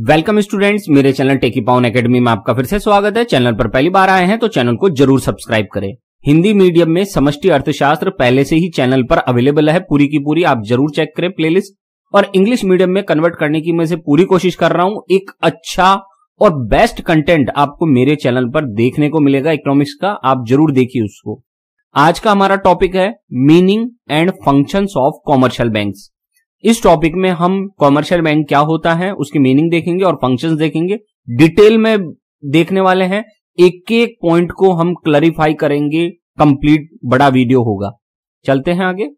Welcome students, मेरे channel टेकी pound academy में आपका फिर से स्वागत है। चैनल पर पहली बार आए हैं तो चैनल को जरूर सब्सक्राइब करें। हिंदी मीडियम में समष्टि अर्थशास्त्र पहले से ही चैनल पर अवेलेबल है, पूरी की पूरी आप जरूर चेक करें प्लेलिस्ट। और इंग्लिश मीडियम में कन्वर्ट करने की मैं से पूरी कोशिश कर रहा हूं। एक अच्छा और बेस्ट कंटेंट आपको मेरे चैनल पर देखने को मिलेगा इकोनॉमिक्स का, आप जरूर देखिए उसको। आज का हमारा टॉपिक है meaning and functions of commercial banks. इस टॉपिक में हम कॉमर्शियल बैंक क्या होता है उसकी मीनिंग देखेंगे और फंक्शंस देखेंगे, डिटेल में देखने वाले हैं। एक एक पॉइंट को हम क्लैरिफाई करेंगे, कंप्लीट बड़ा वीडियो होगा। चलते हैं आगे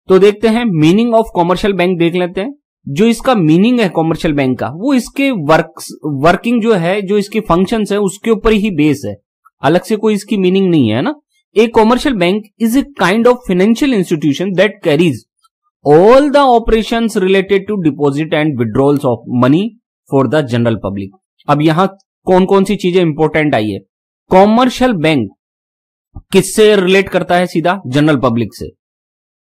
तो देखते हैं मीनिंग ऑफ कॉमर्शियल बैंक देख लेते हैं। जो इसका मीनिंग है कॉमर्शियल बैंक का, वो इसके वर्किंग जो है, जो इसके फंक्शंस है उसके ऊपर ही बेस है, अलग से कोई इसकी मीनिंग नहीं है ना। ए commercial bank is a kind of financial institution that carries all the operations related to deposit and withdrawals of money for the general public। अब यहां कौन कौन सी चीजें इंपॉर्टेंट आई है। कॉमर्शियल बैंक किससे रिलेट करता है? सीधा जनरल पब्लिक से।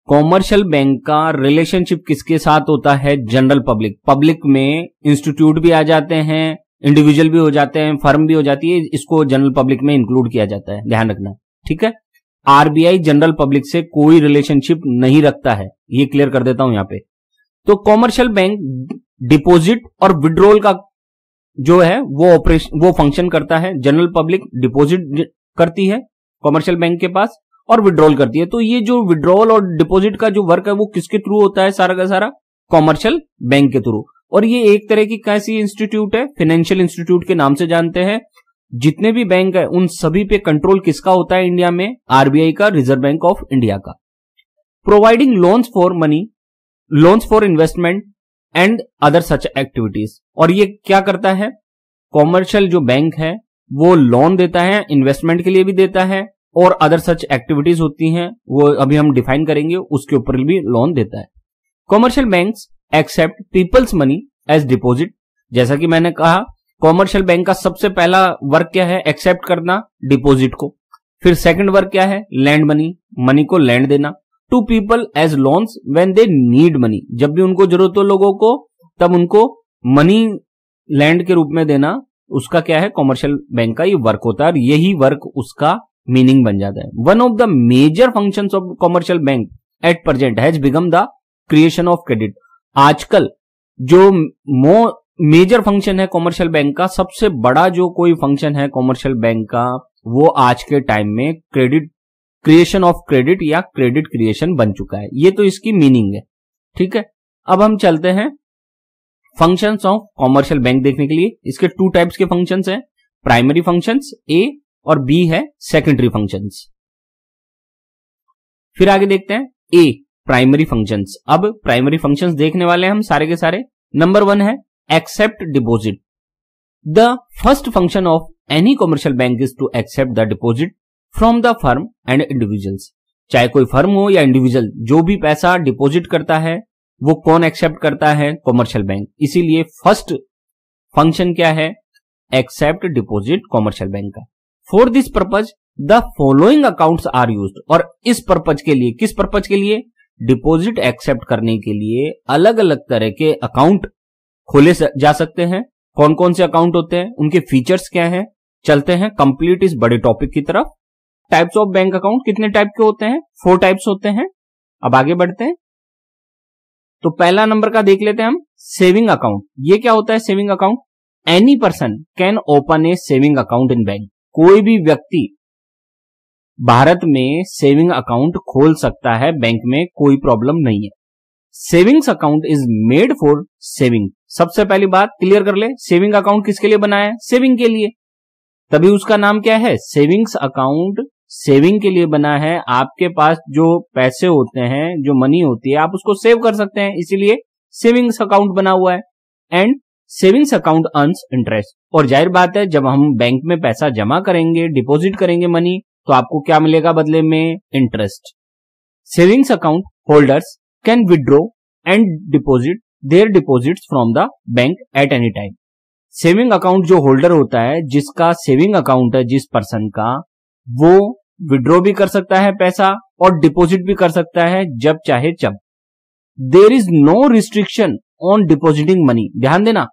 कॉमर्शियल बैंक का रिलेशनशिप किसके साथ होता है? General public. पब्लिक में इंस्टीट्यूट भी आ जाते हैं, इंडिविजुअल भी हो जाते हैं, फर्म भी हो जाती है, इसको जनरल पब्लिक में इंक्लूड किया जाता है, ध्यान रखना, ठीक है। आरबीआई जनरल पब्लिक से कोई रिलेशनशिप नहीं रखता है, ये क्लियर कर देता हूं यहां पे। तो कॉमर्शियल बैंक डिपॉजिट और विड्रॉल का जो है वो फंक्शन करता है। जनरल पब्लिक डिपॉजिट करती है कॉमर्शियल बैंक के पास और विड्रॉल करती है। तो ये जो विड्रॉल और डिपॉजिट का जो वर्क है वो किसके थ्रू होता है? सारा का सारा कॉमर्शियल बैंक के थ्रू। और ये एक तरह की कैसी इंस्टीट्यूट है? फाइनेंशियल इंस्टीट्यूट के नाम से जानते हैं। जितने भी बैंक है उन सभी पे कंट्रोल किसका होता है इंडिया में? आरबीआई का, रिजर्व बैंक ऑफ इंडिया का। Providing loans for money, loans for investment and other such activities. और ये क्या करता है? कॉमर्शियल जो बैंक है वो लोन देता है, इन्वेस्टमेंट के लिए भी देता है, और अदर सच एक्टिविटीज होती हैं वो अभी हम डिफाइन करेंगे, उसके ऊपर भी लोन देता है। Commercial banks accept people's money as deposit. जैसा कि मैंने कहा, कॉमर्शियल बैंक का सबसे पहला वर्क क्या है? एक्सेप्ट करना डिपॉजिट को। फिर सेकंड वर्क क्या है? लैंड मनी, मनी को लैंड देना to people as loans when they need money. जब भी उनको जरूरत हो लोगों को, तब उनको मनी लैंड के रूप में देना, उसका क्या है? कॉमर्शियल बैंक का ये वर्क होता है, और यही वर्क उसका मीनिंग बन जाता है। One of the major functions of commercial bank at present has become the creation of credit. आजकल जो मेजर फंक्शन है कॉमर्शियल बैंक का, सबसे बड़ा जो कोई फंक्शन है कॉमर्शियल बैंक का, वो आज के टाइम में क्रेडिट, क्रिएशन ऑफ क्रेडिट या क्रेडिट क्रिएशन बन चुका है। ये तो इसकी मीनिंग है, ठीक है। अब हम चलते हैं फंक्शंस ऑफ कॉमर्शियल बैंक देखने के लिए। इसके टू टाइप्स के फंक्शंस हैं, प्राइमरी फंक्शंस ए और बी है सेकेंडरी फंक्शंस। फिर आगे देखते हैं ए प्राइमरी फंक्शंस। अब प्राइमरी फंक्शंस देखने वाले हैं हम सारे के सारे। नंबर 1 है accept deposit। The first function of any commercial bank is to accept the deposit from the firm and individuals। चाहे कोई फर्म हो या इंडिविजुअल, जो भी पैसा डिपॉजिट करता है वो कौन एक्सेप्ट करता है? Commercial bank. इसीलिए फर्स्ट फंक्शन क्या है? एक्सेप्ट डिपॉजिट कॉमर्शियल बैंक का। For this purpose the following accounts are used. और इस पर्पज के लिए, किस पर्पज के लिए? डिपॉजिट एक्सेप्ट करने के लिए अलग अलग तरह के अकाउंट खोले जा सकते हैं। कौन कौन से अकाउंट होते हैं, उनके फीचर्स क्या हैं? चलते हैं कंप्लीट इस बड़े टॉपिक की तरफ। टाइप्स ऑफ बैंक अकाउंट कितने टाइप के होते हैं? 4 टाइप्स होते हैं। अब आगे बढ़ते हैं तो पहला नंबर का देख लेते हैं हम, सेविंग अकाउंट। ये क्या होता है saving account? Any person can open A saving account in bank. कोई भी व्यक्ति भारत में सेविंग अकाउंट खोल सकता है बैंक में, कोई प्रॉब्लम नहीं है। Savings account is made for saving. सबसे पहली बात क्लियर कर ले, सेविंग अकाउंट किसके लिए बना है? सेविंग के लिए, तभी उसका नाम क्या है? सेविंग्स अकाउंट सेविंग के लिए बना है। आपके पास जो पैसे होते हैं, जो मनी होती है, आप उसको सेव कर सकते हैं, इसीलिए सेविंग्स अकाउंट बना हुआ है। And savings account earns interest. और जाहिर बात है, जब हम बैंक में पैसा जमा करेंगे, डिपॉजिट करेंगे मनी, तो आपको क्या मिलेगा बदले में? Interest. Savings account holders can withdraw and deposit their deposits from the bank at any time. Saving account जो होल्डर होता है, जिसका सेविंग अकाउंट है जिस पर्सन का, वो विड्रॉ भी कर सकता है पैसा और डिपॉजिट भी कर सकता है जब चाहे जब। There is no restriction on depositing money. ध्यान देना,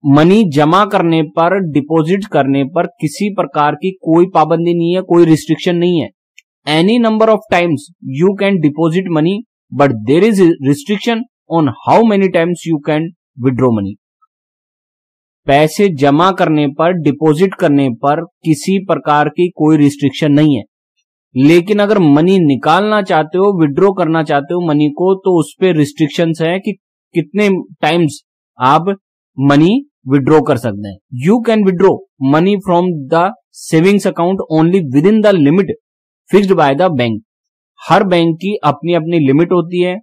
मनी जमा करने पर, डिपॉजिट करने पर किसी प्रकार की कोई पाबंदी नहीं है, कोई रिस्ट्रिक्शन नहीं है। Any number of times you can deposit money, but there is restriction on how many times you can withdraw money. पैसे जमा करने पर, डिपॉजिट करने पर किसी प्रकार की कोई रिस्ट्रिक्शन नहीं है, लेकिन अगर मनी निकालना चाहते हो, विड्रॉ करना चाहते हो मनी को, तो उस पर रिस्ट्रिक्शंस है कि कितने टाइम्स आप मनी विड्रॉ कर सकते हैं। You can withdraw money from the savings account only with in the limit fixed by the bank. Her bank की अपनी अपनी लिमिट होती है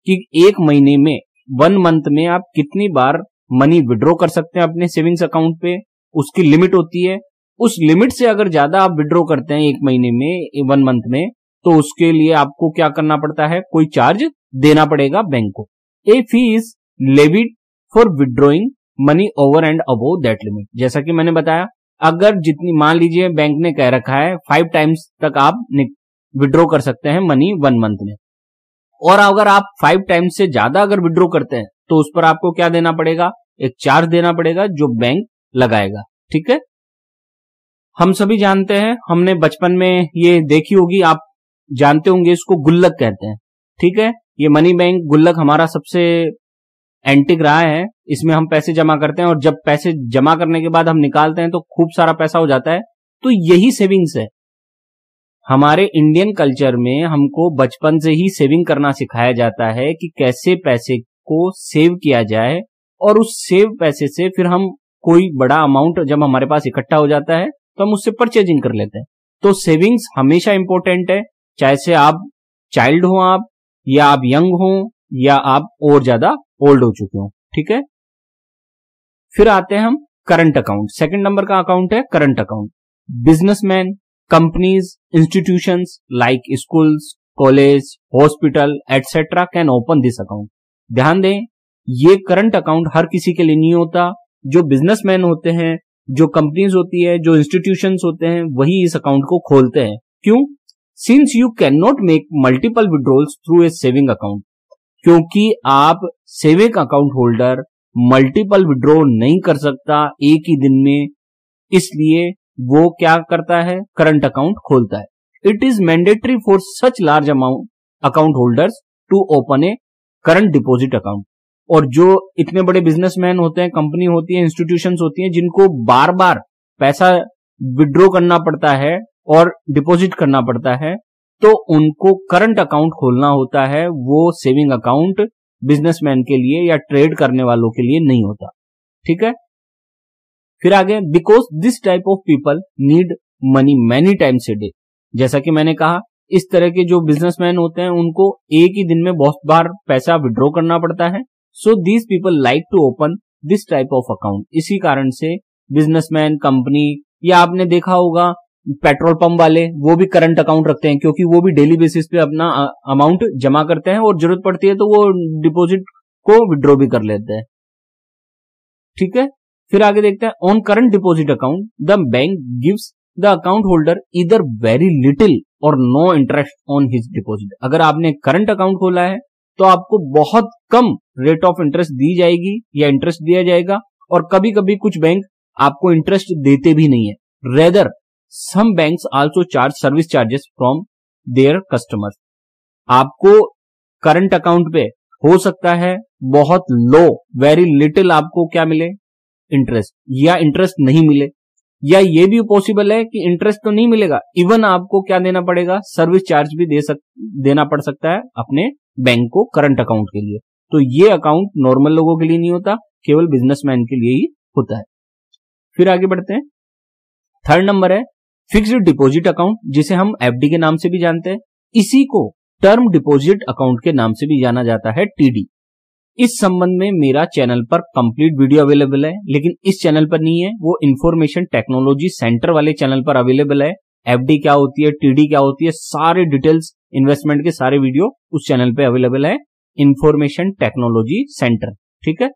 कि एक महीने में, 1 मंथ में आप कितनी बार मनी विड्रॉ कर सकते हैं अपने सेविंग्स अकाउंट पे, उसकी लिमिट होती है। उस लिमिट से अगर ज्यादा आप विड्रॉ करते हैं एक महीने में, 1 मंथ में, तो उसके लिए आपको क्या करना पड़ता है, कोई चार्ज देना पड़ेगा बैंक को। A fee is levied for withdrawing money over and above that limit. जैसा कि मैंने बताया, अगर जितनी, मान लीजिए बैंक ने कह रखा है 5 टाइम्स तक आप विड्रॉ कर सकते हैं मनी 1 मंथ में, और अगर आप 5 टाइम्स से ज्यादा अगर विड्रॉ करते हैं तो उस पर आपको क्या देना पड़ेगा, एक चार्ज देना पड़ेगा जो बैंक लगाएगा। ठीक है, हम सभी जानते हैं, हमने बचपन में ये देखी होगी, आप जानते होंगे, इसको गुल्लक कहते हैं। ठीक है, ये मनी बैंक गुल्लक हमारा सबसे एंटिक रहा है। इसमें हम पैसे जमा करते हैं और जब पैसे जमा करने के बाद हम निकालते हैं तो खूब सारा पैसा हो जाता है। तो यही सेविंग्स है। हमारे इंडियन कल्चर में हमको बचपन से ही सेविंग करना सिखाया जाता है कि कैसे पैसे को सेव किया जाए, और उस सेव पैसे से फिर हम कोई बड़ा अमाउंट जब हमारे पास इकट्ठा हो जाता है तो हम उससे परचेजिंग कर लेते हैं। तो सेविंग्स हमेशा इंपॉर्टेंट है, चाहे से आप चाइल्ड हो, आप या आप यंग हो, या आप और ज्यादा ओल्ड हो चुके हो। ठीक है, फिर आते हैं हम करंट अकाउंट। सेकंड नंबर का अकाउंट है current account. Businessman, companies, institutions like schools, college, hospital etcetera can open this account. ध्यान दें, ये करंट अकाउंट हर किसी के लिए नहीं होता। जो बिजनेसमैन होते हैं, जो कंपनीज होती है, जो इंस्टीट्यूशंस होते हैं, वही इस अकाउंट को खोलते हैं। क्यों? Since you can not make multiple withdrawals through a saving account, क्योंकि आप saving account holder multiple withdraw नहीं कर सकता एक ही दिन में, इसलिए वो क्या करता है, करंट अकाउंट खोलता है। It is mandatory for such large amount account holders to open a current deposit account. और जो इतने बड़े बिजनेसमैन होते हैं, कंपनी होती है, इंस्टीट्यूशंस होती हैं, जिनको बार बार पैसा विड्रॉ करना पड़ता है और डिपॉजिट करना पड़ता है, तो उनको करंट अकाउंट खोलना होता है। वो सेविंग अकाउंट बिजनेसमैन के लिए या ट्रेड करने वालों के लिए नहीं होता। ठीक है, फिर आगे, because this type of people need money many times a day. जैसा कि मैंने कहा, इस तरह के जो बिजनेसमैन होते हैं उनको एक ही दिन में बहुत बार पैसा विड्रॉ करना पड़ता है। So these people like to open this type of account. इसी कारण से बिजनेसमैन, कंपनी, या आपने देखा होगा पेट्रोल पंप वाले, वो भी करंट अकाउंट रखते हैं, क्योंकि वो भी डेली बेसिस पे अपना अमाउंट जमा करते हैं और जरूरत पड़ती है तो वो डिपॉजिट को विड्रॉ भी कर लेते हैं। ठीक है, फिर आगे देखते हैं, on current deposit account the bank gives the account holder either very little और no interest on his deposit. अगर आपने करंट अकाउंट खोला है तो आपको बहुत कम रेट ऑफ इंटरेस्ट दी जाएगी या इंटरेस्ट दिया जाएगा, और कभी कभी कुछ बैंक आपको इंटरेस्ट देते भी नहीं है। Rather some banks also charge service charges from their customers. आपको करंट अकाउंट पे हो सकता है बहुत लो, वेरी लिटिल आपको क्या मिले, इंटरेस्ट, या इंटरेस्ट नहीं मिले, या ये भी पॉसिबल है कि इंटरेस्ट तो नहीं मिलेगा, इवन आपको क्या देना पड़ेगा, सर्विस चार्ज भी देना पड़ सकता है अपने बैंक को करंट अकाउंट के लिए। तो ये अकाउंट नॉर्मल लोगों के लिए नहीं होता, केवल बिजनेसमैन के लिए ही होता है। फिर आगे बढ़ते हैं, थर्ड नंबर है फिक्स्ड डिपॉजिट अकाउंट, जिसे हम एफडी के नाम से भी जानते हैं। इसी को टर्म डिपॉजिट अकाउंट के नाम से भी जाना जाता है, टीडी। इस संबंध में मेरा चैनल पर कंप्लीट वीडियो अवेलेबल है, लेकिन इस चैनल पर नहीं है, वो इंफॉर्मेशन टेक्नोलॉजी सेंटर वाले चैनल पर अवेलेबल है। एफडी क्या होती है, टीडी क्या होती है, सारे डिटेल्स इन्वेस्टमेंट के सारे वीडियो उस चैनल पे अवेलेबल है, इंफॉर्मेशन टेक्नोलॉजी सेंटर। ठीक है,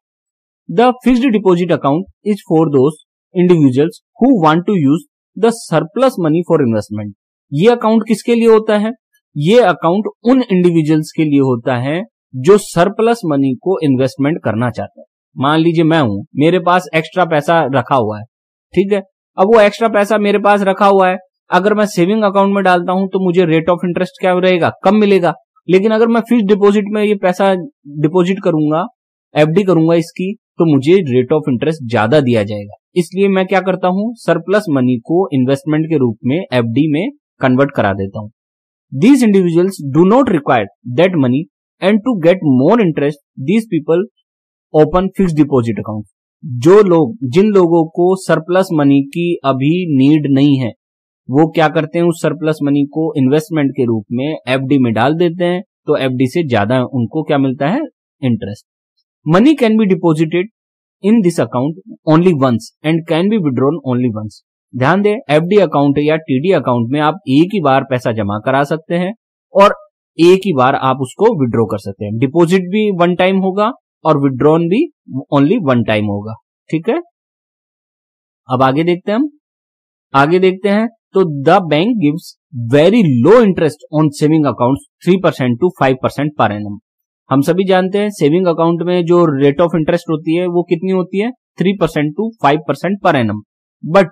the fixed deposit account is for those individuals who want to use the surplus money for investment. ये अकाउंट किसके लिए होता है? ये अकाउंट उन इंडिविजुअल्स के लिए होता है जो सरप्लस मनी को इन्वेस्टमेंट करना चाहते हैं। मान लीजिए मैं हूं, मेरे पास एक्स्ट्रा पैसा रखा हुआ है, ठीक है। अब वो एक्स्ट्रा पैसा मेरे पास रखा हुआ है, अगर मैं सेविंग अकाउंट में डालता हूं तो मुझे रेट ऑफ इंटरेस्ट क्या रहेगा, कम मिलेगा। लेकिन अगर मैं फिक्स्ड डिपॉजिट में ये पैसा डिपॉजिट करूंगा, एफडी करूंगा इसकी, तो मुझे रेट ऑफ इंटरेस्ट ज्यादा दिया जाएगा। इसलिए मैं क्या करता हूं, सरप्लस मनी को इन्वेस्टमेंट के रूप में एफडी में कन्वर्ट करा देता हूं। These individuals do not require that money, and to get more interest, these people open fixed deposit account. जिन लोगों को सरप्लस मनी की अभी नीड नहीं है, वो क्या करते हैं, उस सरप्लस मनी को इन्वेस्टमेंट के रूप में एफडी में डाल देते हैं, तो एफडी से ज्यादा उनको क्या मिलता है, interest. Money can be deposited in this account only once and can be withdrawn only once. ध्यान दें, एफडी अकाउंट या टीडी अकाउंट में आप एक ही बार पैसा जमा करा सकते हैं और एक ही बार आप उसको विड्रॉ कर सकते हैं। डिपॉजिट भी वन टाइम होगा और विड्रॉन भी ओनली वन टाइम होगा, ठीक है। अब आगे देखते हैं तो the bank gives very low interest on saving account 3% to 5% per annum. हम सभी जानते हैं सेविंग अकाउंट में जो रेट ऑफ इंटरेस्ट होती है वो कितनी होती है, 3% to 5% per annum. But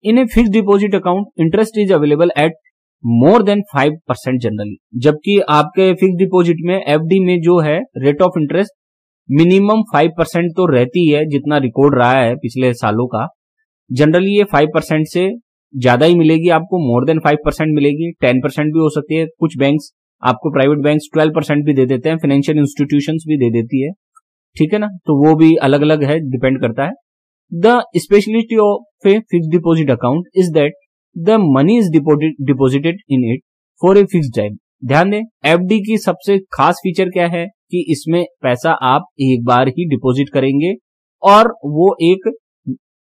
in a fix deposit account interest is available at more than 5% generally. जबकि आपके फिक्स डिपॉजिट में एफडी में जो है रेट ऑफ इंटरेस्ट मिनिमम 5% तो रहती है, जितना रिकॉर्ड रहा है पिछले सालों का। जनरली ये 5% से ज्यादा ही मिलेगी आपको, मोर देन 5% मिलेगी, 10% भी हो सकती है। कुछ बैंक्स आपको, प्राइवेट बैंक्स 12% भी दे देते हैं, फाइनेंशियल इंस्टीट्यूशंस भी दे देती है, ठीक है ना। तो वो भी अलग अलग है, डिपेंड करता है। The speciality of a fixed deposit account is that the money is deposited in it for a fixed time. ध्यान दें, एफडी की सबसे खास फीचर क्या है कि इसमें पैसा आप एक बार ही डिपॉजिट करेंगे और वो एक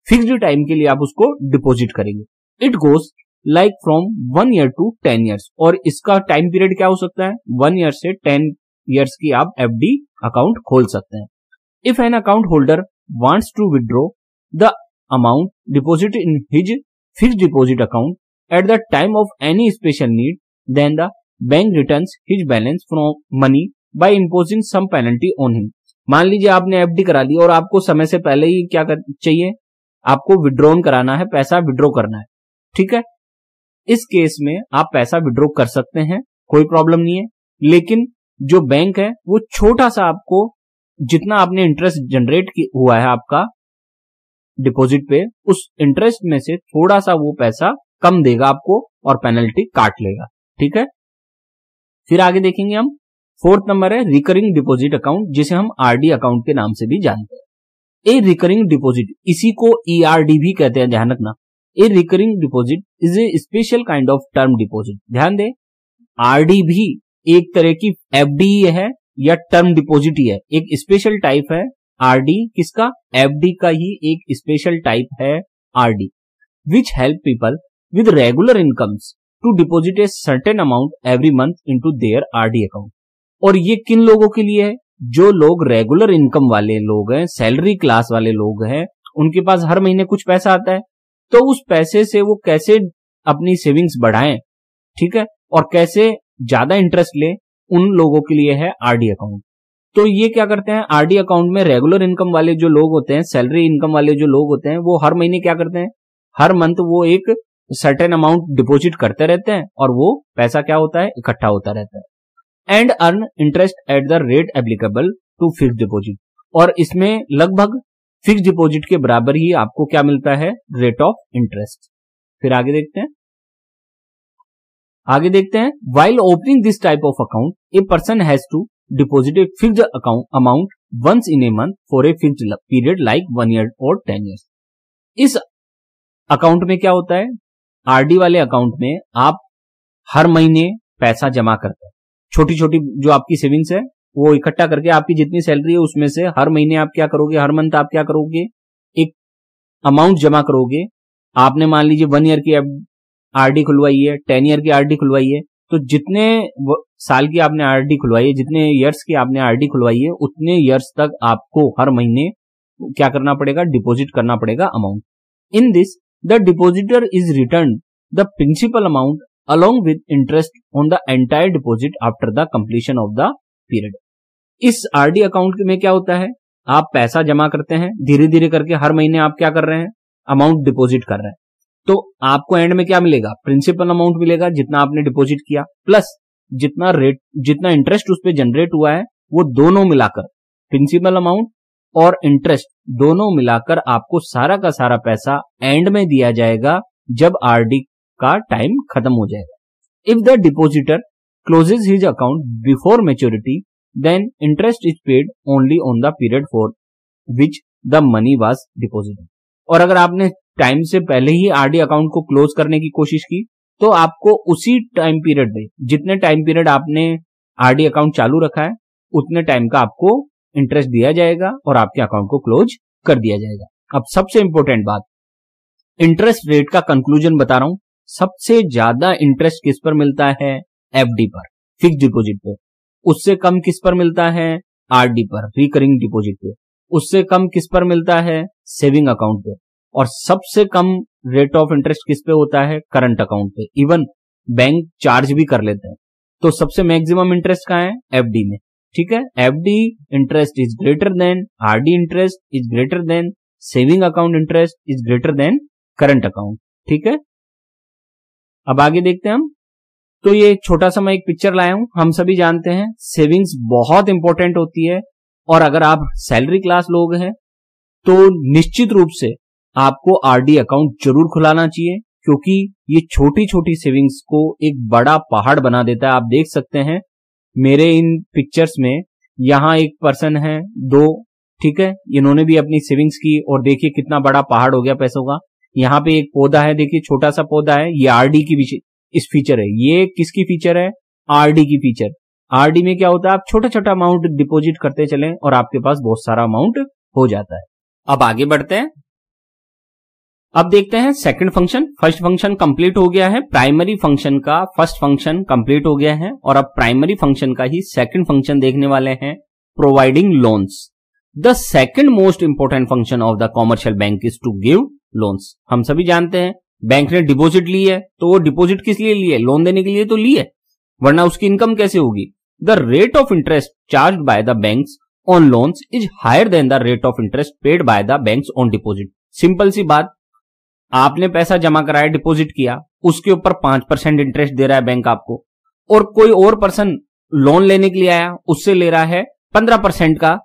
फिक्स्ड टाइम के लिए आप उसको डिपॉजिट करेंगे। It goes like from 1 year to 10 years, और इसका टाइम पीरियड क्या हो सकता है, 1 year से 10 years की आप एफडी अकाउंट खोल सकते हैं। If an account holder wants to withdraw the amount deposited in his fixed deposit account at the time of any special need, then the bank returns his balance from money by imposing some penalty on him. मान लीजिए आपने FD करा ली और आपको समय से पहले ही क्या चाहिए, आपको विड्रॉन कराना है, पैसा विड्रॉ करना है, ठीक है। इस केस में आप पैसा विड्रॉ कर सकते हैं, कोई प्रॉब्लम नहीं है। लेकिन जो बैंक है वो छोटा सा आपको, जितना आपने इंटरेस्ट जनरेट हुआ है आपका डिपॉजिट पे, उस इंटरेस्ट में से थोड़ा सा वो पैसा कम देगा आपको और पेनल्टी काट लेगा, ठीक है। फिर आगे देखेंगे हम, 4th नंबर है रिकरिंग डिपॉजिट अकाउंट, जिसे हम आरडी अकाउंट के नाम से भी जानते हैं। ए रिकरिंग डिपॉजिट, इसी को ईआरडी भी कहते हैं, ध्यान रखना। A recurring deposit is a special kind of term deposit. ध्यान दें, आरडी भी एक तरह की एफडी है या टर्म डिपॉजिट ही है, एक स्पेशल टाइप है आरडी। किसका, एफडी का ही एक स्पेशल टाइप है RD, which help people with regular incomes to deposit a certain amount every month into their RD account. और ये किन लोगों के लिए है, जो लोग रेगुलर इनकम वाले लोग हैं, सैलरी क्लास वाले लोग हैं, उनके पास हर महीने कुछ पैसा आता है, तो उस पैसे से वो कैसे अपनी सेविंग्स बढ़ाएं, ठीक है, और कैसे ज्यादा इंटरेस्ट ले, उन लोगों के लिए है आरडी अकाउंट। तो ये क्या करते हैं, आरडी अकाउंट में रेगुलर इनकम वाले जो लोग होते हैं, सैलरी इनकम वाले जो लोग होते हैं, वो हर महीने क्या करते हैं, हर मंथ वो एक सर्टेन अमाउंट डिपॉजिट करते रहते हैं और वो पैसा क्या होता है, इकट्ठा होता रहता है। And earn interest at the rate applicable to fix deposit, और इसमें लगभग फिक्स डिपॉजिट के बराबर ही आपको क्या मिलता है, रेट ऑफ इंटरेस्ट। फिर आगे देखते हैं, while opening this type of account a person has to deposit a fixed account amount once in a month for a fixed period like 1 year और 10 years। इस अकाउंट में क्या होता है, आरडी वाले अकाउंट में आप हर महीने पैसा जमा करते हैं, छोटी छोटी जो आपकी सेविंग्स है वो इकट्ठा करके, आपकी जितनी सैलरी है उसमें से हर महीने आप क्या करोगे, हर मंथ आप क्या करोगे, एक अमाउंट जमा करोगे। आपने मान लीजिए 1 year की आरडी खुलवाई है, 10 year की आरडी खुलवाई है, तो जितने साल की आपने आरडी खुलवाई है, जितने इयर्स की आपने आरडी खुलवाई है, उतने इयर्स तक आपको हर महीने क्या करना पड़ेगा, डिपॉजिट करना पड़ेगा amount. In this the depositor is return the principal amount along with interest on the entire deposit after the completion of the period। इस आरडी अकाउंट में क्या होता है, आप पैसा जमा करते हैं, धीरे धीरे करके हर महीने आप क्या कर रहे हैं, अमाउंट डिपॉजिट कर रहे हैं, तो आपको एंड में क्या मिलेगा, प्रिंसिपल अमाउंट मिलेगा जितना आपने डिपॉजिट किया, प्लस जितना इंटरेस्ट उस पर जनरेट हुआ है, वो दोनों मिलाकर, प्रिंसिपल अमाउंट और इंटरेस्ट दोनों मिलाकर आपको सारा का सारा पैसा एंड में दिया जाएगा जब आरडी का टाइम खत्म हो जाएगा। If the depositor closes his account before maturity, then interest is paid only on the period for which the money was deposited. और अगर आपने टाइम से पहले ही आरडी अकाउंट को क्लोज करने की कोशिश की, तो आपको उसी टाइम पीरियड में, जितने टाइम पीरियड आपने आरडी अकाउंट चालू रखा है, उतने टाइम का आपको इंटरेस्ट दिया जाएगा और आपके अकाउंट को क्लोज कर दिया जाएगा। अब सबसे इंपॉर्टेंट बात, इंटरेस्ट रेट का कंक्लूजन बता रहा हूं। सबसे ज्यादा इंटरेस्ट किस पर मिलता है, एफडी पर, फिक्स डिपॉजिट पे। उससे कम किस पर मिलता है, आरडी पर, रिकरिंग डिपॉजिट पे। उससे कम किस पर मिलता है, सेविंग अकाउंट पे। और सबसे कम रेट ऑफ इंटरेस्ट किस पे होता है, करंट अकाउंट पे। इवन बैंक चार्ज भी कर लेते हैं। तो सबसे मैक्सिमम इंटरेस्ट कहां है, एफडी में। ठीक है, FD interest is greater than, RD interest is greater than, saving account interest is greater than current account. ठीक है, अब आगे देखते हैं हम। तो ये छोटा सा मैं एक पिक्चर लाया हूं। हम सभी जानते हैं सेविंग्स बहुत इंपॉर्टेंट होती है, और अगर आप सैलरी क्लास लोग हैं तो निश्चित रूप से आपको आरडी अकाउंट जरूर खुलाना चाहिए, क्योंकि ये छोटी छोटी सेविंग्स को एक बड़ा पहाड़ बना देता है। आप देख सकते हैं मेरे इन पिक्चर्स में, यहां एक पर्सन है, दो, ठीक है, इन्होंने भी अपनी सेविंग्स की, और देखिए कितना बड़ा पहाड़ हो गया पैसों का। यहाँ पे एक पौधा है, देखिए छोटा सा पौधा है, ये आरडी की इस फीचर है। ये किसकी फीचर है, आरडी की फीचर। आरडी में क्या होता है, आप छोटा छोटा अमाउंट डिपॉजिट करते चलें और आपके पास बहुत सारा अमाउंट हो जाता है। अब आगे बढ़ते हैं। अब देखते हैं second function. First function complete हो गया है, प्राइमरी फंक्शन का फर्स्ट फंक्शन कंप्लीट हो गया है, और अब प्राइमरी फंक्शन का ही सेकंड फंक्शन देखने वाले हैं, providing loans. The second most important function of the commercial bank is to give loans. हम सभी जानते हैं बैंक ने डिपॉजिट ली है, तो वो डिपॉजिट किस लिए ली है, लोन देने के लिए तो ली है, वरना उसकी इनकम कैसे होगी। The rate of interest charge by the banks on loans is higher than the rate of interest paid by the banks on deposit. Simple सी बात, आपने पैसा जमा कराया, डिपॉजिट किया, उसके ऊपर 5% इंटरेस्ट दे रहा है बैंक आपको, और कोई और पर्सन लोन लेने के लिए आया, उससे ले रहा है 15% का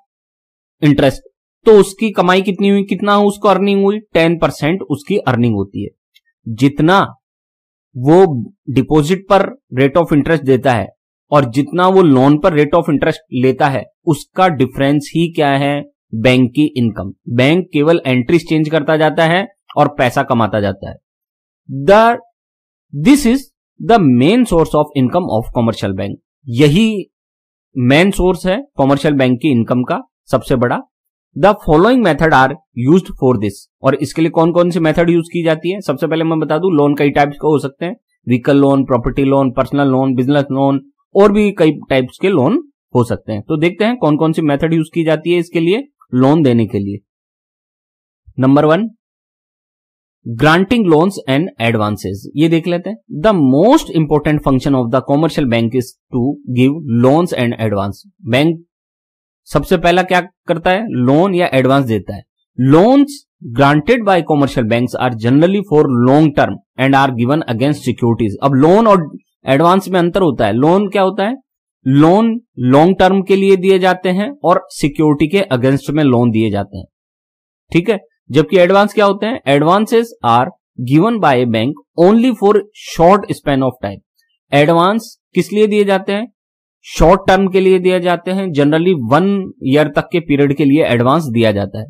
इंटरेस्ट, तो उसकी कमाई कितनी हुई, कितना उसको अर्निंग हुई, 10% उसकी अर्निंग होती है। जितना वो डिपॉजिट पर रेट ऑफ इंटरेस्ट देता है और जितना वो लोन पर रेट ऑफ इंटरेस्ट लेता है, उसका डिफरेंस ही क्या है, बैंक की इनकम। बैंक केवल एंट्रीज चेंज करता जाता है और पैसा कमाता जाता है। This is the main source of income of commercial bank. यही मेन सोर्स है कॉमर्शियल बैंक की इनकम का सबसे बड़ा। The following method are used for this. और इसके लिए कौन कौन सी मेथड यूज की जाती है, सबसे पहले मैं बता दूं, लोन कई टाइप्स के हो सकते हैं, vehicle loan, property loan, personal loan, business loan, और भी कई टाइप्स के लोन हो सकते हैं। तो देखते हैं कौन कौन सी मेथड यूज की जाती है इसके लिए, लोन देने के लिए। Number 1, granting loans and advances. ये देख लेते हैं। The most important function of the commercial bank is to give loans and advance. Bank सबसे पहला क्या करता है, लोन या एडवांस देता है। Loans granted by commercial banks are generally for long term and are given against securities. अब loan और एडवांस में अंतर होता है। लोन क्या होता है, लोन लॉन्ग टर्म के लिए दिए जाते हैं और सिक्योरिटी के अगेंस्ट में लोन दिए जाते हैं, ठीक है। जबकि एडवांस क्या होते हैं, advances are given by a bank only for short span of time. Advance किस लिए दिए जाते हैं, शॉर्ट टर्म के लिए दिए जाते हैं। जनरली 1 ईयर तक के पीरियड के लिए एडवांस दिया जाता है।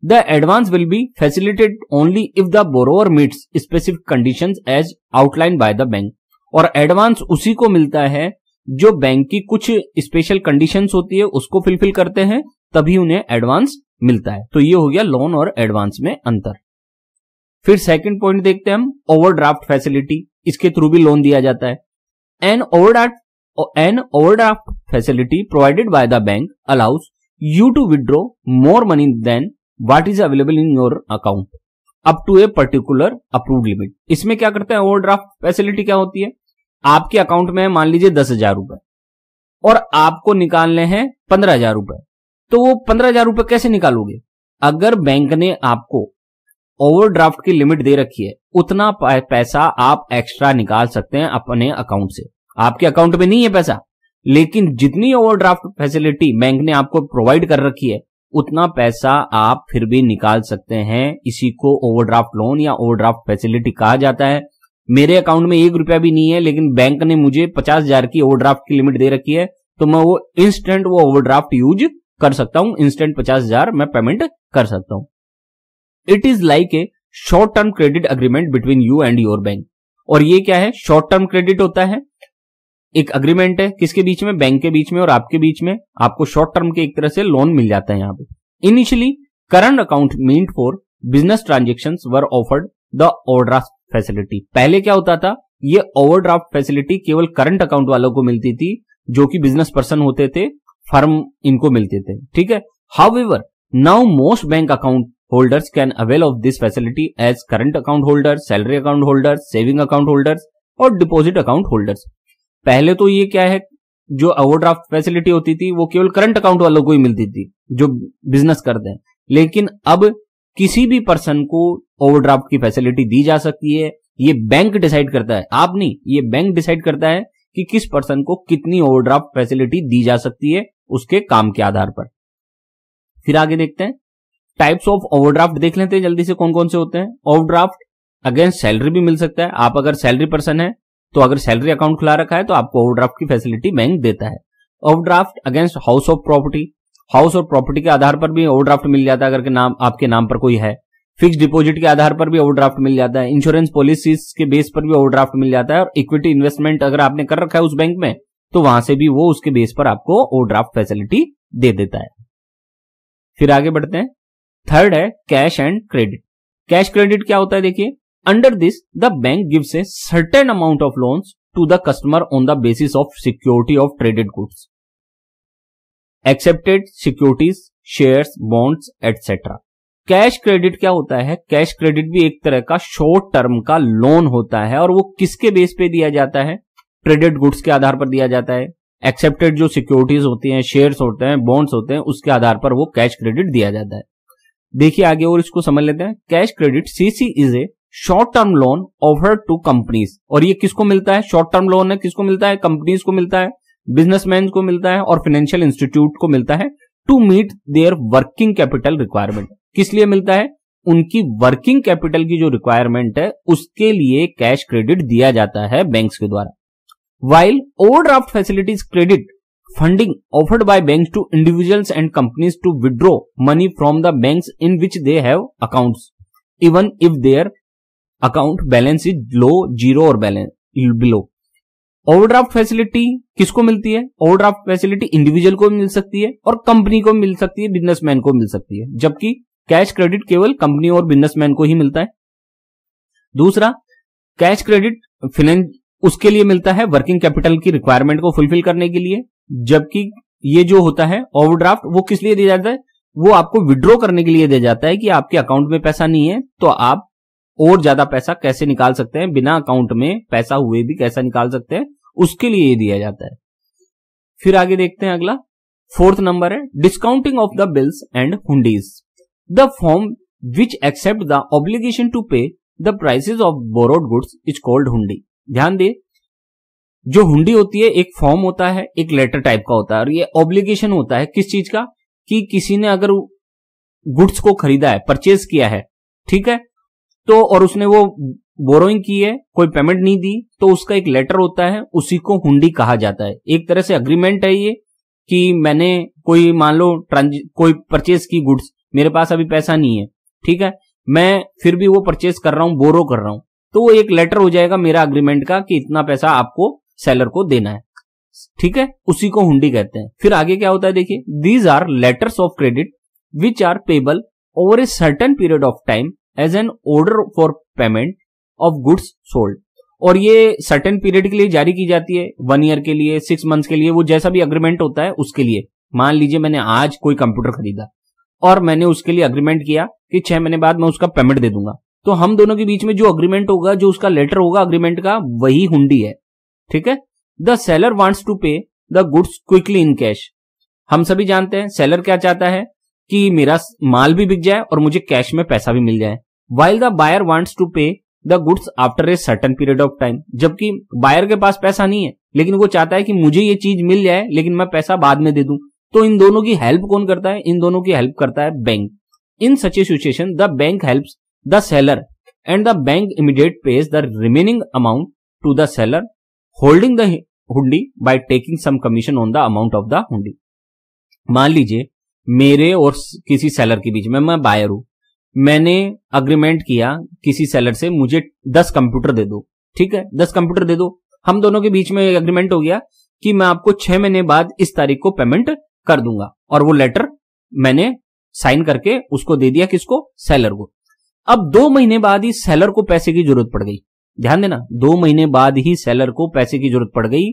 The advance will be facilitated only if the borrower meets specific conditions as outline by the bank. और एडवांस उसी को मिलता है जो बैंक की कुछ स्पेशल कंडीशंस होती है, उसको फुलफिल करते हैं, तभी उन्हें एडवांस मिलता है। तो ये हो गया लोन और एडवांस में अंतर। फिर सेकंड पॉइंट देखते हैं हम, ओवरड्राफ्ट फैसिलिटी। इसके थ्रू भी लोन दिया जाता है। An overdraft facility provided by the bank allows you to withdraw more money than what is available in your account up to a particular approved limit। इसमें क्या करते हैं, ओवरड्राफ्ट फैसिलिटी क्या होती है, आपके अकाउंट में मान लीजिए 10,000 रुपए, और आपको निकालने हैं 15,000 रुपए, तो वो 15,000 रुपए कैसे निकालोगे? अगर बैंक ने आपको ओवरड्राफ्ट की लिमिट दे रखी है, उतना पैसा आप एक्स्ट्रा निकाल सकते हैं अपने अकाउंट से। आपके अकाउंट में नहीं है पैसा, लेकिन जितनी ओवरड्राफ्ट फैसिलिटी बैंक ने आपको प्रोवाइड कर रखी है, उतना पैसा आप फिर भी निकाल सकते हैं। इसी को ओवरड्राफ्ट लोन या ओवरड्राफ्ट फैसिलिटी कहा जाता है। मेरे अकाउंट में 1 रुपया भी नहीं है, लेकिन बैंक ने मुझे 50,000 की ओवरड्राफ्ट की लिमिट दे रखी है, तो मैं वो इंस्टेंट वो ओवरड्राफ्ट यूज कर सकता हूं। इंस्टेंट 50,000 मैं पेमेंट कर सकता हूं। It is like a short term credit agreement between you and your bank. और ये क्या है? शॉर्ट टर्म क्रेडिट होता है, एक अग्रीमेंट है किसके बीच में? बैंक के बीच में और आपके बीच में। आपको शॉर्ट टर्म के एक तरह से लोन मिल जाता है यहां पे। Initially current account meant for business transactions were offered the overdraft facility. पहले क्या होता था? ये ओवरड्राफ्ट फैसिलिटी केवल करंट अकाउंट वालों को मिलती थी, जो कि बिजनेस पर्सन होते थे, फर्म इनको मिलते थे, ठीक है। However now most bank account holders can avail of this facility as current account holders, salary account holders, saving account holders और डिपॉजिट अकाउंट होल्डर्स। पहले तो ये क्या है, जो ओवरड्राफ्ट फैसिलिटी होती थी वो केवल करंट अकाउंट वालों को ही मिलती थी जो बिजनेस करते हैं, लेकिन अब किसी भी पर्सन को ओवरड्राफ्ट की फैसिलिटी दी जा सकती है। ये बैंक डिसाइड करता है, आप नहीं, ये बैंक डिसाइड करता है कि किस पर्सन को कितनी ओवरड्राफ्ट फैसिलिटी दी जा सकती है उसके काम के आधार पर। फिर आगे देखते हैं टाइप्स ऑफ ओवरड्राफ्ट, देख लेते हैं जल्दी से कौन कौन से होते हैं। ओवरड्राफ्ट अगेंस्ट सैलरी भी मिल सकता है। आप अगर सैलरी पर्सन है तो अगर सैलरी अकाउंट खुला रखा है तो आपको ओवरड्राफ्ट की फैसिलिटी बैंक देता है। Overdraft against house of property, house और प्रॉपर्टी के आधार पर भी ओवरड्राफ्ट मिल जाता है अगर आपके नाम पर कोई है। फिक्स डिपॉजिट के आधार पर भी ओवरड्राफ्ट मिल जाता है। इंश्योरेंस पॉलिसीज के बेस पर भी ओवरड्राफ्ट मिल जाता है। और इक्विटी इन्वेस्टमेंट अगर आपने कर रखा है उस बैंक में, तो वहां से भी वो उसके बेस पर आपको ओवरड्राफ्ट फैसिलिटी दे देता है। फिर आगे बढ़ते हैं। थर्ड है cash and credit. Cash credit क्या होता है? देखिए, under this the bank gives a certain amount of loans to the customer on the basis of security of traded goods, accepted securities, shares, bonds etcetera. Cash credit क्या होता है? Cash credit भी एक तरह का शॉर्ट टर्म का loan होता है, और वो किसके बेस पे दिया जाता है? ट्रेडेड गुड्स के आधार पर दिया जाता है। एक्सेप्टेड जो सिक्योरिटीज होती हैं, शेयर्स होते हैं, बॉन्ड्स होते हैं, उसके आधार पर वो कैश क्रेडिट दिया जाता है। देखिए आगे और इसको समझ लेते हैं। Cash credit CC is a short term loan offered to companies. और ये किसको मिलता है? शॉर्ट टर्म लोन है, किसको मिलता है? कंपनीज को मिलता है, बिजनेसमैन को मिलता है और फाइनेंशियल इंस्टीट्यूट को मिलता है, to meet their working capital requirement. किस लिए मिलता है? उनकी वर्किंग कैपिटल की जो रिक्वायरमेंट है उसके लिए कैश क्रेडिट दिया जाता है बैंक्स के द्वारा। While overdraft facilities credit funding offered by banks to individuals and companies to withdraw money from the banks in which they have accounts, even if their account balance is low, zero और balance below. Overdraft facility किसको मिलती है? Overdraft facility individual को मिल सकती है और company को मिल सकती है, बिजनेसमैन को मिल सकती है, जबकि कैश क्रेडिट केवल कंपनी और बिजनेसमैन को ही मिलता है। दूसरा, कैश क्रेडिट उसके लिए मिलता है वर्किंग कैपिटल की रिक्वायरमेंट को फुलफिल करने के लिए, जबकि ये जो होता है ओवरड्राफ्ट वो किस लिए दिया जाता है? वो आपको विड्रॉ करने के लिए दिया जाता है कि आपके अकाउंट में पैसा नहीं है तो आप और ज्यादा पैसा कैसे निकाल सकते हैं, बिना अकाउंट में पैसा हुए भी कैसा निकाल सकते हैं, उसके लिए ये दिया जाता है। फिर आगे देखते हैं अगला, फोर्थ नंबर है discounting of the bills and hundis. The form which accept the obligation to pay the prices of borrowed goods is called hundi. ध्यान दे, जो हुंडी होती है एक फॉर्म होता है, एक लेटर टाइप का होता है, और ये ऑब्लिगेशन होता है किस चीज का? कि किसी ने अगर गुड्स को खरीदा है, परचेज किया है, ठीक है, तो और उसने वो बोरोइंग की है, कोई पेमेंट नहीं दी, तो उसका एक लेटर होता है, उसी को हुंडी कहा जाता है। एक तरह से अग्रीमेंट है ये कि मैंने कोई मान लो कोई परचेज की गुड्स, मेरे पास अभी पैसा नहीं है, ठीक है, मैं फिर भी वो परचेज कर रहा हूं, बोरो कर रहा हूं, तो वो एक लेटर हो जाएगा मेरा अग्रीमेंट का कि इतना पैसा आपको सेलर को देना है, ठीक है, उसी को हुंडी कहते हैं। फिर आगे क्या होता है देखिए, these are letters of credit which are payable over a certain period of time as an order for payment of goods sold. और ये सर्टेन पीरियड के लिए जारी की जाती है, 1 ईयर के लिए, 6 मंथ्स के लिए, वो जैसा भी अग्रीमेंट होता है उसके लिए। मान लीजिए मैंने आज कोई कंप्यूटर खरीदा और मैंने उसके लिए अग्रीमेंट किया कि 6 महीने बाद मैं उसका पेमेंट दे दूंगा, तो हम दोनों के बीच में जो अग्रीमेंट होगा, जो उसका लेटर होगा अग्रीमेंट का, वही हुंडी है, ठीक है। The seller wants to pay the goods quickly in cash. हम सभी जानते हैं सेलर क्या चाहता है कि मेरा माल भी बिक जाए और मुझे कैश में पैसा भी मिल जाए। While the buyer wants to pay the goods after a certain period of time, जबकि बायर के पास पैसा नहीं है लेकिन वो चाहता है कि मुझे ये चीज मिल जाए लेकिन मैं पैसा बाद में दे दूं। तो इन दोनों की हेल्प कौन करता है? इन दोनों की हेल्प करता है bank. In such a situation the bank helps the seller and the bank immediate pays the remaining amount to the seller holding the hundi by taking some commission on the amount of the hundi. मान लीजिए मेरे और किसी seller के बीच में, मैं buyer हूं, मैंने अग्रीमेंट किया किसी सेलर से मुझे 10 कंप्यूटर दे दो, ठीक है 10 कंप्यूटर दे दो। हम दोनों के बीच में एग्रीमेंट हो गया कि मैं आपको 6 महीने बाद इस तारीख को पेमेंट कर दूंगा, और वो लेटर मैंने साइन करके उसको दे दिया, किसको? सेलर को। अब 2 महीने बाद ही सेलर को पैसे की जरूरत पड़ गई, ध्यान देना 2 महीने बाद ही सेलर को पैसे की जरूरत पड़ गई,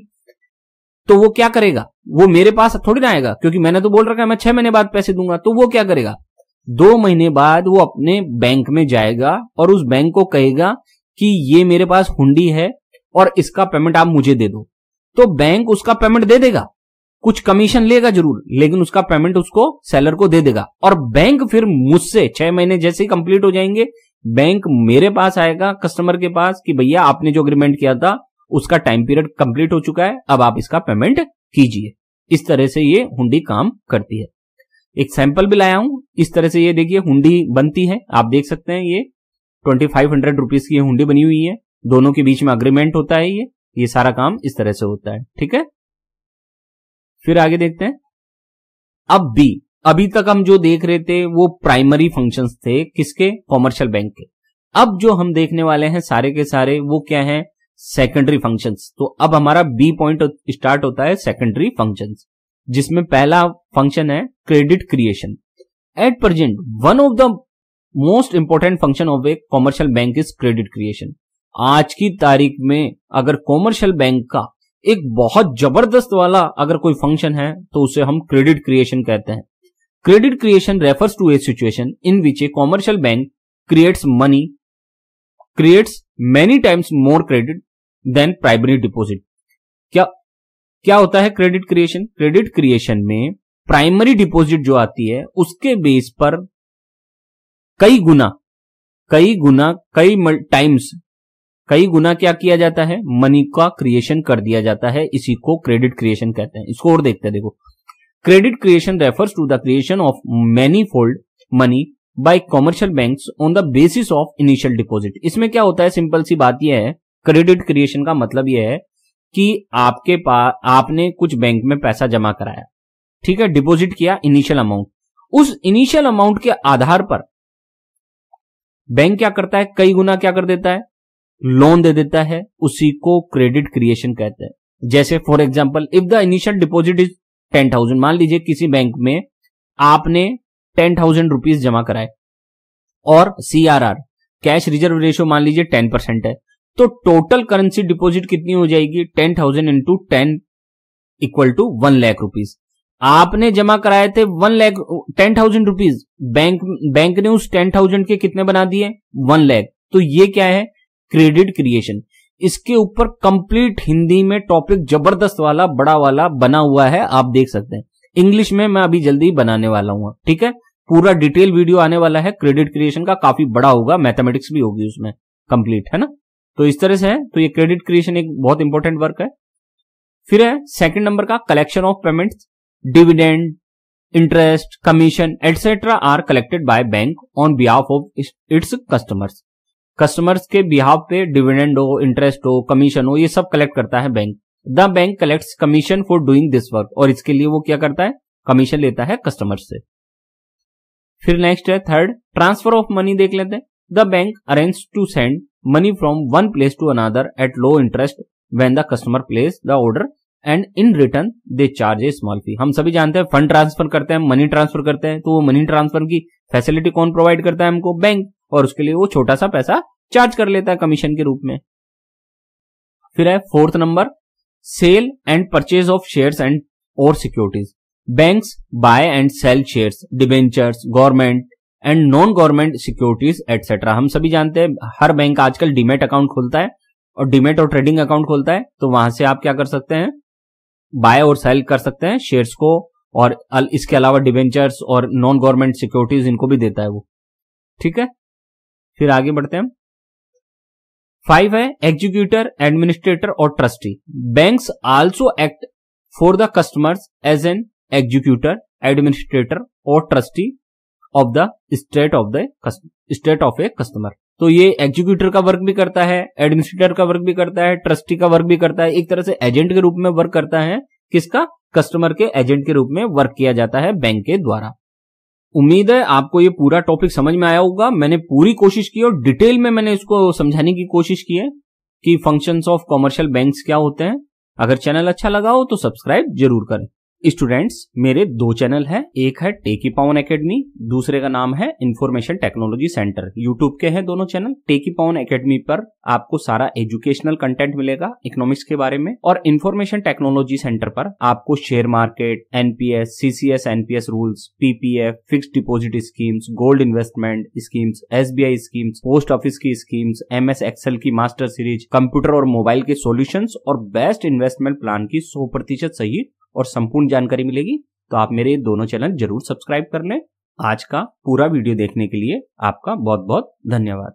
तो वो क्या करेगा? वो मेरे पास थोड़ी ना आएगा, क्योंकि मैंने तो बोल रखा है मैं 6 महीने बाद पैसे दूंगा। तो वो क्या करेगा? 2 महीने बाद वो अपने बैंक में जाएगा और उस बैंक को कहेगा कि ये मेरे पास हुंडी है और इसका पेमेंट आप मुझे दे दो। तो बैंक उसका पेमेंट दे देगा, कुछ कमीशन लेगा जरूर, लेकिन उसका पेमेंट उसको सेलर को दे देगा। और बैंक फिर मुझसे 6 महीने जैसे ही कंप्लीट हो जाएंगे, बैंक मेरे पास आएगा कस्टमर के पास कि भैया आपने जो एग्रीमेंट किया था उसका टाइम पीरियड कंप्लीट हो चुका है, अब आप इसका पेमेंट कीजिए। इस तरह से ये हुंडी काम करती है। एक सैंपल भी लाया हूं, इस तरह से ये देखिए हुंडी बनती है, आप देख सकते हैं ये 2500 रुपीज की हुंडी बनी हुई है, दोनों के बीच में अग्रीमेंट होता है, ये सारा काम इस तरह से होता है, ठीक है। फिर आगे देखते हैं। अब बी, अभी तक हम जो देख रहे थे वो प्राइमरी फंक्शंस थे, किसके? कॉमर्शियल बैंक के। अब जो हम देखने वाले हैं सारे के सारे वो क्या है? Secondary functions. तो अब हमारा बी पॉइंट स्टार्ट होता है सेकेंडरी फंक्शंस, जिसमें पहला फंक्शन है credit creation. At present one of the most important function of A commercial bank is credit creation. आज की तारीख में अगर कॉमर्शियल बैंक का एक बहुत जबरदस्त वाला अगर कोई फंक्शन है तो उसे हम क्रेडिट क्रिएशन कहते हैं। Credit creation refers to a situation in which a commercial bank creates many times more credit than primary deposit. क्या होता है क्रेडिट क्रिएशन? क्रेडिट क्रिएशन में प्राइमरी डिपॉजिट जो आती है उसके बेस पर कई गुना क्या किया जाता है? मनी का क्रिएशन कर दिया जाता है। इसी को क्रेडिट क्रिएशन कहते हैं। इसको और देखते हैं, देखो credit creation refers to the creation of many fold money by commercial banks on the basis of initial deposit. इसमें क्या होता है? सिंपल सी बात यह है, क्रेडिट क्रिएशन का मतलब यह है कि आपके पास आपने कुछ बैंक में पैसा जमा कराया, ठीक है, डिपॉजिट किया इनिशियल अमाउंट। उस इनिशियल अमाउंट के आधार पर बैंक क्या करता है? कई गुना क्या कर देता है? लोन दे देता है। उसी को क्रेडिट क्रिएशन कहते हैं। जैसे for example if the initial deposit is 10,000, मान लीजिए किसी बैंक में आपने 10,000 रुपीज जमा कराए और CRR कैश रिजर्व रेशियो मान लीजिए 10% है, तो टोटल करेंसी डिपॉजिट कितनी हो जाएगी? 10,000 into 10 equal to 1 lakh rupees. आपने जमा कराए थे 10,000 रुपीज, बैंक ने उस 10,000 के कितने बना दिए? 1 लाख। तो ये क्या है? Credit creation. इसके ऊपर कंप्लीट हिंदी में टॉपिक जबरदस्त वाला बड़ा वाला बना हुआ है, आप देख सकते हैं। इंग्लिश में मैं अभी जल्दी बनाने वाला हूं, ठीक है। पूरा डिटेल वीडियो आने वाला है क्रेडिट क्रिएशन का, काफी बड़ा होगा, मैथमेटिक्स भी होगी उसमें कंप्लीट, है ना। तो इस तरह से है। तो ये क्रेडिट क्रिएशन एक बहुत इंपॉर्टेंट वर्क है। फिर है सेकंड नंबर का collection of payments. Dividend, interest, commission etcetera are collected by bank on behalf of its customers. Customers के बिहाफ पे डिविडेंड हो, इंटरेस्ट हो, कमीशन हो, ये सब कलेक्ट करता है bank. The bank collects commission for doing this work, और इसके लिए वो क्या करता है? कमीशन लेता है कस्टमर से। फिर नेक्स्ट है थर्ड, ट्रांसफर ऑफ मनी देख लेते हैं। The bank arrange to send money from one place to another at low interest when the customer place the order and in return they charge a small fee. हम सभी जानते हैं fund transfer करते हैं, money transfer करते हैं, तो वो मनी ट्रांसफर की फैसिलिटी कौन प्रोवाइड करता है हमको? बैंक, और उसके लिए वो छोटा सा पैसा चार्ज कर लेता है कमीशन के रूप में। फिर है fourth number, sale and purchase of shares and और securities. Banks buy and sell shares, debentures, government and non government securities etcetera. हम सभी जानते हैं हर बैंक आजकल डीमैट अकाउंट खोलता है, और डीमैट और ट्रेडिंग अकाउंट खोलता है, तो वहां से आप क्या कर सकते हैं? बाय और सेल कर सकते हैं शेयर्स को, और इसके अलावा डिवेंचर्स और नॉन गवर्नमेंट सिक्योरिटीज इनको भी देता है वो। ठीक है, फिर आगे बढ़ते हैं। 5 है एग्जीक्यूटर, एडमिनिस्ट्रेटर और trustee. Banks also act for the customers as an executor, administrator और trustee of the state of a customer. तो ये एग्जीक्यूटर का वर्क भी करता है, एडमिनिस्ट्रेटर का वर्क भी करता है, ट्रस्टी का वर्क भी करता है, एक तरह से एजेंट के रूप में वर्क करता है। किसका? कस्टमर के एजेंट के रूप में वर्क किया जाता है बैंक के द्वारा। उम्मीद है आपको ये पूरा टॉपिक समझ में आया होगा। मैंने पूरी कोशिश की और डिटेल में मैंने इसको समझाने की कोशिश की है कि फंक्शंस ऑफ कमर्शियल बैंक्स क्या होते हैं। अगर चैनल अच्छा लगा हो तो सब्सक्राइब जरूर करें। स्टूडेंट्स, मेरे 2 चैनल हैं, एक है टेकी पावन एकेडमी, दूसरे का नाम है इंफॉर्मेशन टेक्नोलॉजी सेंटर। यूट्यूब के हैं दोनों चैनल। टेकी पावन एकेडमी पर आपको सारा एजुकेशनल कंटेंट मिलेगा इकोनॉमिक्स के बारे में, और इंफॉर्मेशन टेक्नोलॉजी सेंटर पर आपको share market, NPS, CCS NPS rules, PPF, fixed deposit schemes, gold investment schemes, SBI schemes, post office की स्कीम्स, एमएस एक्सेल की मास्टर सीरीज, कंप्यूटर और मोबाइल के सॉल्यूशंस और बेस्ट इन्वेस्टमेंट प्लान की 100% सही और संपूर्ण जानकारी मिलेगी। तो आप मेरे दोनों चैनल जरूर सब्सक्राइब कर लें। आज का पूरा वीडियो देखने के लिए आपका बहुत बहुत धन्यवाद।